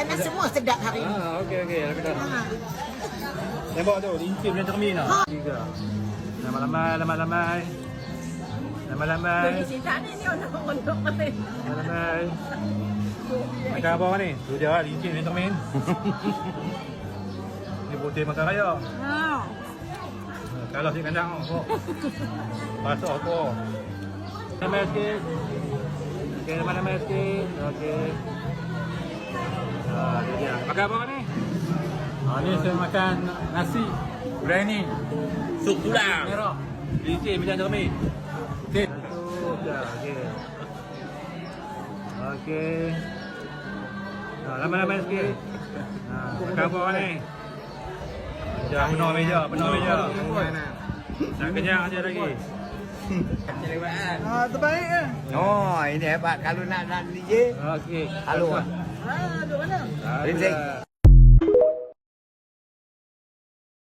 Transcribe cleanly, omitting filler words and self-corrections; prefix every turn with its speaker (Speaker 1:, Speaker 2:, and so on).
Speaker 1: Makanan semua sedap hari ni.
Speaker 2: Okey. Dah.
Speaker 1: Ha.
Speaker 2: Tembak tu, lincip macam cermin lah. Tiga. Lambai.
Speaker 3: Bagi cerita ni ondok ni.
Speaker 2: Lambai. Makan apa ni? Tu dia lah, lincip macam cermin. Ni putih makan raya.
Speaker 3: Ha.
Speaker 2: Kalau si kandang kok. Pasok apa? Nama sikit. Okey, nama sikit. Okey. Tu dia. Makan apa ni? Ni saya makan nasi biryani
Speaker 4: Sup tulang.
Speaker 2: merah. Licin macam cermin. Okey. Okey. Okey. Lama-lama sikit. Makan apa ni? Penuh meja. Nak kenyang aja lagi.
Speaker 1: Terbaik ke?
Speaker 4: Oh, ini hebat kalau nak DJ.
Speaker 2: Okey.
Speaker 4: Halo.
Speaker 1: Duduk mana?
Speaker 4: Rinzik.